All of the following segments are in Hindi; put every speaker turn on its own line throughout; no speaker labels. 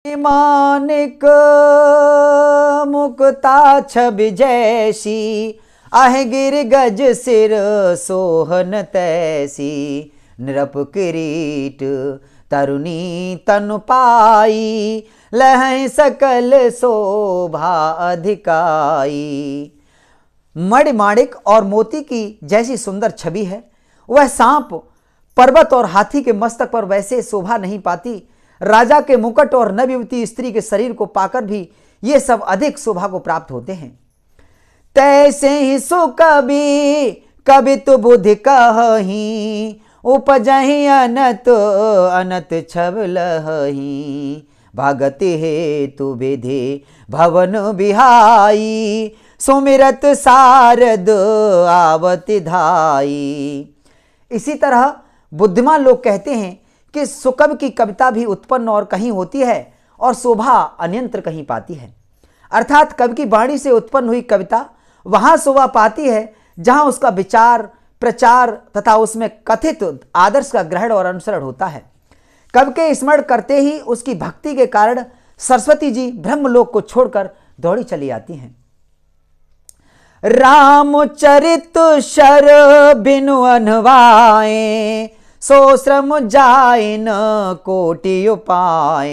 मानिक मुक्ता छवि जैसी, आहे गिर गज सिर सोहन तैसी। नृप किरीट तरुणी तनु पाई, लहै सकल शोभा अधिकाई। मणिमाणिक और मोती की जैसी सुंदर छवि है। वह सांप, पर्वत और हाथी के मस्तक पर वैसे शोभा नहीं पाती। राजा के मुकुट और नवयुवती स्त्री के शरीर को पाकर भी ये सब अधिक शोभा को प्राप्त होते हैं। तैसे ही सुकवि कवि तु बुद्धि कहही, उपजहि अनत अनत छब लहही। भगति हेतु विधि भवन बिहाई, सुमिरत सारद आवति धाई। इसी तरह बुद्धिमान लोग कहते हैं कि सुकवि की कविता भी उत्पन्न और कहीं होती है और शोभा अन्यंत्र कहीं पाती है। अर्थात कवि की वाणी से उत्पन्न हुई कविता वहां शोभा पाती है जहां उसका विचार, प्रचार तथा उसमें कथित आदर्श का ग्रहण और अनुसरण होता है। कवि के स्मरण करते ही उसकी भक्ति के कारण सरस्वती जी ब्रह्मलोक को छोड़कर दौड़ी चली आती हैं। रामचरित शर बिनु अनवाए, सो श्रम जाय न कोटि उपाय।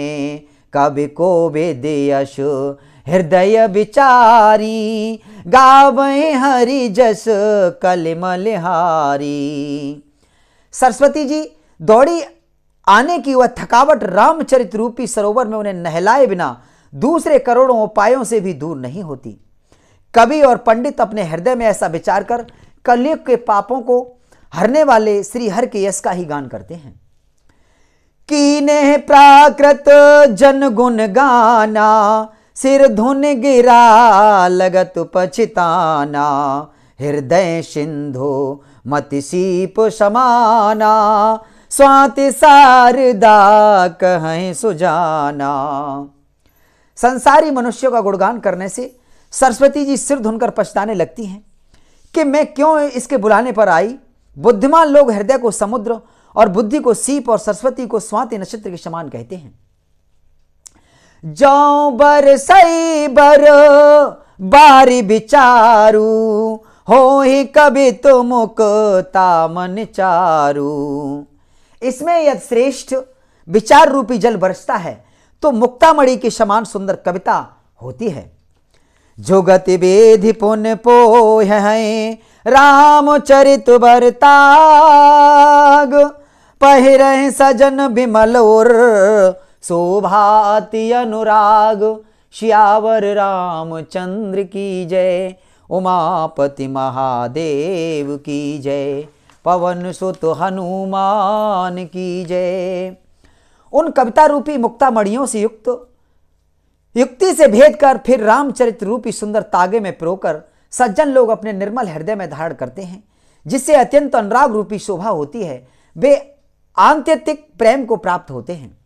कवि को वेद यश हृदय विचारी, गावै हरि जस कलिमल हारी। सरस्वती जी दौड़ी आने की वह थकावट रामचरित रूपी सरोवर में उन्हें नहलाए बिना दूसरे करोड़ों उपायों से भी दूर नहीं होती। कवि और पंडित अपने हृदय में ऐसा विचार कर कलयुग के पापों को हरने वाले श्री हरि के यश का ही गान करते हैं। कीने प्राकृत जन गुण गाना, सिर धुन गिरा लगत पछिताना। हृदय सिंधु मति सीप समाना, स्वाति शारदा कहें सुजाना। संसारी मनुष्यों का गुणगान करने से सरस्वती जी सिर धुनकर पछताने लगती हैं कि मैं क्यों इसके बुलाने पर आई। बुद्धिमान लोग हृदय को समुद्र और बुद्धि को सीप और सरस्वती को स्वाति नक्षत्र के समान कहते हैं। जौ बर सई बर बारी विचारू, हो ही कवि तो मुक्ता मन चारू। इसमें यदि श्रेष्ठ विचार रूपी जल बरसता है तो मुक्तामणि के समान सुंदर कविता होती है। जो गति वेधि पुण्य पोह है, रामचरित बरताग। पहिरहि सजन विमल उर, शोभाति अनुराग। श्यावर रामचंद्र की जय, उमापति महादेव की जय। पवन सुत हनुमान की जय। उन कविता रूपी मुक्तामणियों से युक्ति से भेद कर फिर रामचरित रूपी सुंदर तागे में पिरोकर सज्जन लोग अपने निर्मल हृदय में धारण करते हैं, जिससे अत्यंत अनुराग रूपी शोभा होती है। वे आंत्यतिक प्रेम को प्राप्त होते हैं।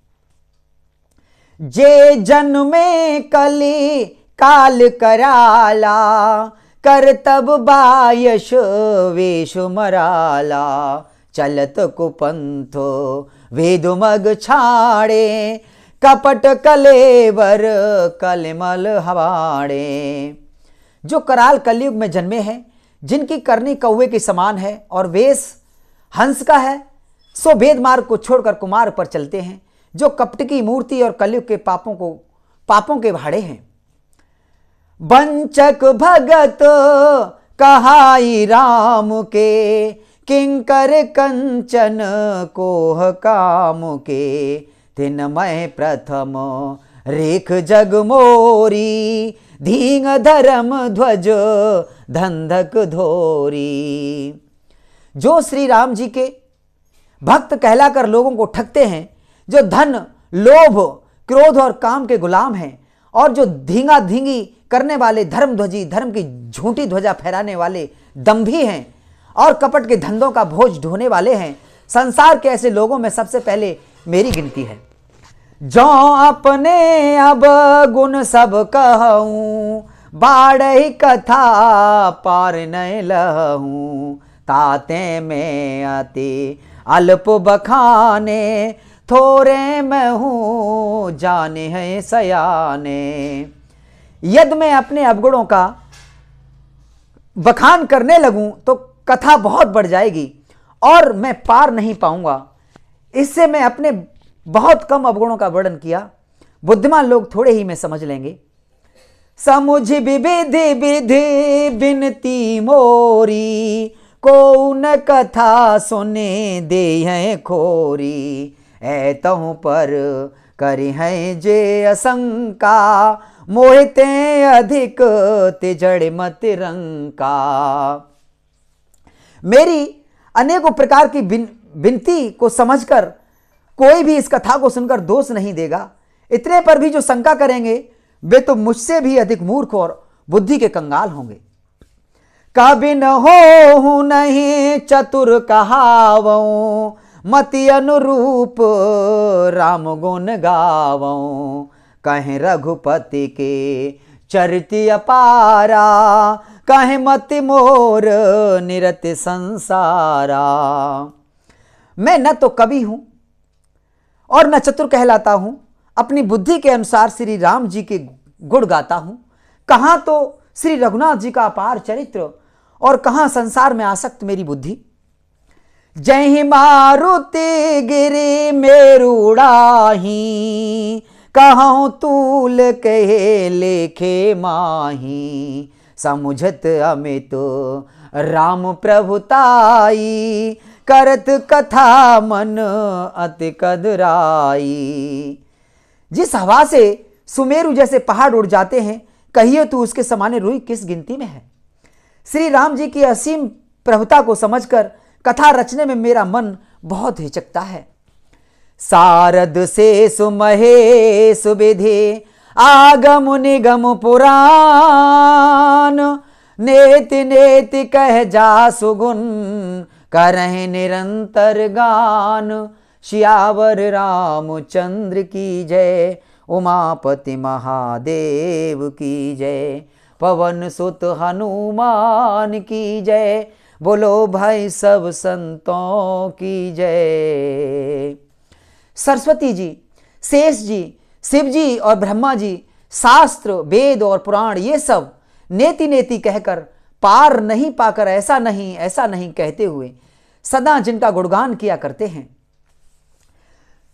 जे जन्मे कली काल कराला, करतब बायश वेश मराला। चलत कुपंथ वेदुमग छाड़े, कपट कलेवर कलिमल हवाड़े। जो कराल कलयुग में जन्मे हैं, जिनकी करनी कौवे के समान है और वेश हंस का है, सो वेद मार्ग को छोड़कर कुमार पर चलते हैं। जो कपट की मूर्ति और कलयुग के पापों के भाड़े हैं। वंचक भगत कहाई राम के, किंकर कंचन कोह काम के। तिन मैं प्रथम रेख जग मोरी, धींग धर्म ध्वज धंधक धोरी। जो श्री राम जी के भक्त कहलाकर लोगों को ठगते हैं, जो धन, लोभ, क्रोध और काम के गुलाम हैं, और जो धींगा धींगी करने वाले धर्मध्वजी, धर्म की झूठी ध्वजा फहराने वाले दंभी हैं और कपट के धंधों का बोझ ढोने वाले हैं। संसार के ऐसे लोगों में सबसे पहले मेरी गिनती है। जो अपने अब गुण सब कहूं, बाढ़ी कथा पार न लहूं। ताते में अति अल्प बखाने, थोरे मैं हूँ जाने हैं सयाने। यदि मैं अपने अवगुणों का बखान करने लगूं तो कथा बहुत बढ़ जाएगी और मैं पार नहीं पाऊंगा। इससे मैं अपने बहुत कम अवगुणों का वर्णन किया, बुद्धिमान लोग थोड़े ही में समझ लेंगे। समुझ विविधि विधि बिनती मोरी, को न कथा सुने दे हैं खोरी। ऐतहु पर करी हैं जे असंका, मोहिते अधिक तिजड़ मत रंका। मेरी अनेकों प्रकार की विनती को समझकर कोई भी इस कथा को सुनकर दोष नहीं देगा। इतने पर भी जो शंका करेंगे वे तो मुझसे भी अधिक मूर्ख और बुद्धि के कंगाल होंगे। कभी न हो नहीं चतुर कहावऊं, मति अनुरूप राम गुण गावऊं। कहें रघुपति के चरित अपारा, कहें मति मोर निरत संसारा। मैं न तो कवि हूं और न चतुर कहलाता हूं, अपनी बुद्धि के अनुसार श्री राम जी के गुण गाता हूं। कहां तो श्री रघुनाथ जी का अपार चरित्र और कहां संसार में आसक्त मेरी बुद्धि। जय ही मारुति गिरि मेरुड़ाही, कहूं तूल कहे लेखे माही। समुझत अमित राम प्रभुताई, करत कथा मन अति कदराई। जिस हवा से सुमेरु जैसे पहाड़ उड़ जाते हैं, कहिए तो उसके समाने रुई किस गिनती में है। श्री राम जी की असीम प्रभुता को समझकर कथा रचने में मेरा मन बहुत हिचकता है। सारद से सुमहे सुविधि, आगम निगम पुराण। नेति नेति कह जा सुगुन, करहि निरंतर गान। सियावर रामचंद्र की जय, उमापति महादेव की जय। पवन सुत हनुमान की जय, बोलो भाई सब संतों की जय। सरस्वती जी, शेष जी, शिव जी और ब्रह्मा जी शास्त्र, वेद और पुराण ये सब नेति नेति कहकर पार नहीं पाकर ऐसा नहीं कहते हुए सदा जिनका गुणगान किया करते हैं।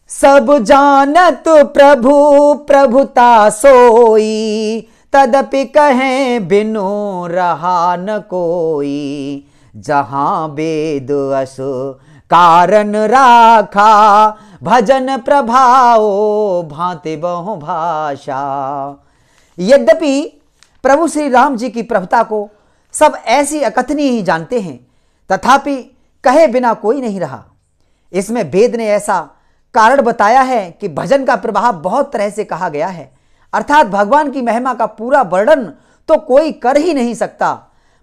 सब जानत प्रभु प्रभुता सोई, तदपि कहें बिनु रहा न कोई। जहां वेद अस कारण राखा, भजन प्रभाओ भांति बहु भाषा। यद्यपि प्रभु श्री राम जी की प्रभुता को सब ऐसी अकथनीय ही जानते हैं, तथापि कहे बिना कोई नहीं रहा। इसमें वेद ने ऐसा कारण बताया है कि भजन का प्रभाव बहुत तरह से कहा गया है, अर्थात भगवान की महिमा का पूरा वर्णन तो कोई कर ही नहीं सकता,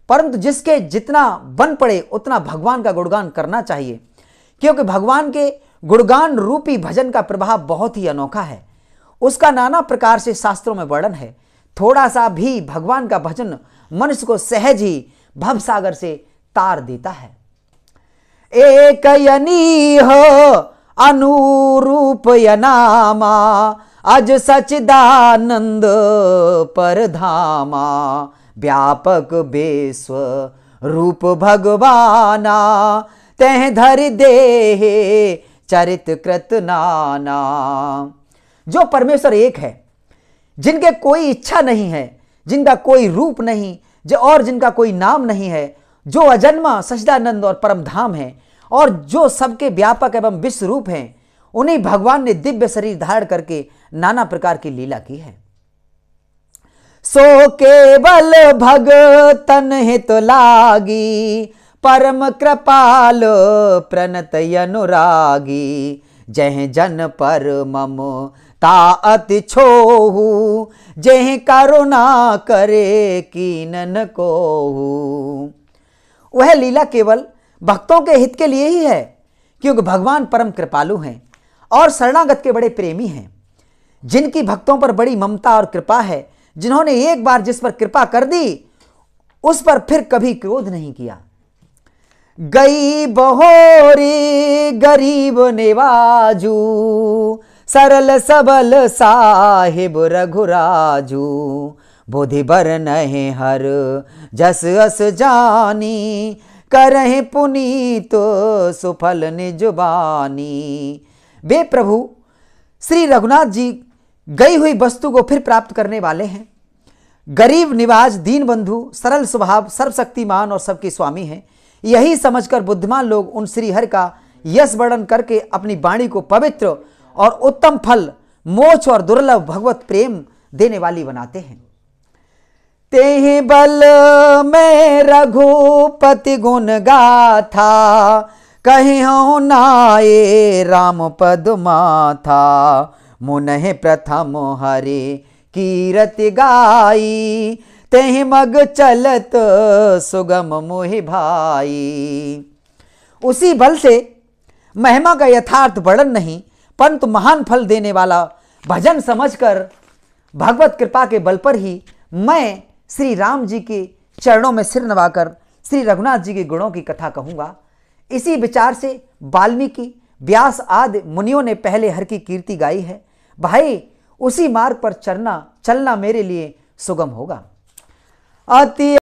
परंतु जिसके जितना बन पड़े उतना भगवान का गुणगान करना चाहिए, क्योंकि भगवान के गुणगान रूपी भजन का प्रभाव बहुत ही अनोखा है। उसका नाना प्रकार से शास्त्रों में वर्णन है। थोड़ा सा भी भगवान का भजन मनुष्य को सहज ही भवसागर से तार देता है। एक यनीह अनुरूप यनामा, अज सचिदानंद परधामा। व्यापक विश्व रूप भगवाना, तह धरि देहे चरित कृत नाना। जो परमेश्वर एक है, जिनके कोई इच्छा नहीं है, जिनका कोई रूप नहीं और जिनका कोई नाम नहीं है, जो अजन्मा सच्चिदानंद और परम धाम है और जो सबके व्यापक एवं विश्व रूप हैं, उन्हीं भगवान ने दिव्य शरीर धारण करके नाना प्रकार की लीला की है। सो केवल भगतन हित लागी, परम कृपाल प्रणत अनुरागी। जह जन पर मम ता अति छोहू, जह करुणा करे कीनन कोहू। वह लीला केवल भक्तों के हित के लिए ही है, क्योंकि भगवान परम कृपालु हैं और शरणागत के बड़े प्रेमी हैं, जिनकी भक्तों पर बड़ी ममता और कृपा है, जिन्होंने एक बार जिस पर कृपा कर दी उस पर फिर कभी क्रोध नहीं किया। गई बहोरी गरीब नेवाजू, सरल सबल साहिब रघुराजू, बुद्धि बर नहे हर जस अस जानी, करहे पुनीत सुफल निजुबानी। वे प्रभु श्री रघुनाथ जी गई हुई वस्तु को फिर प्राप्त करने वाले हैं। गरीब निवाज, दीन बंधु, सरल स्वभाव, सर्वशक्तिमान और सबके स्वामी हैं। यही समझकर बुद्धिमान लोग उन श्री हरि का यश वर्णन करके अपनी वाणी को पवित्र और उत्तम फल, मोक्ष और दुर्लभ भगवत प्रेम देने वाली बनाते हैं। तेहि बल में रघुपति गुण गाथा, कहिहु नाये राम पद माथा, मुनहि प्रथम हरि कीरति गाई, तेहि मग चलत सुगम मोहि भाई। उसी बल से महिमा का यथार्थ वर्णन नहीं, परंतु महान फल देने वाला भजन समझकर भगवत कृपा के बल पर ही मैं श्री राम जी के चरणों में सिर नवाकर श्री रघुनाथ जी के गुणों की कथा कहूँगा। इसी विचार से वाल्मीकि, व्यास आदि मुनियों ने पहले हर की कीर्ति गाई है। भाई उसी मार्ग पर चलना मेरे लिए सुगम होगा। अति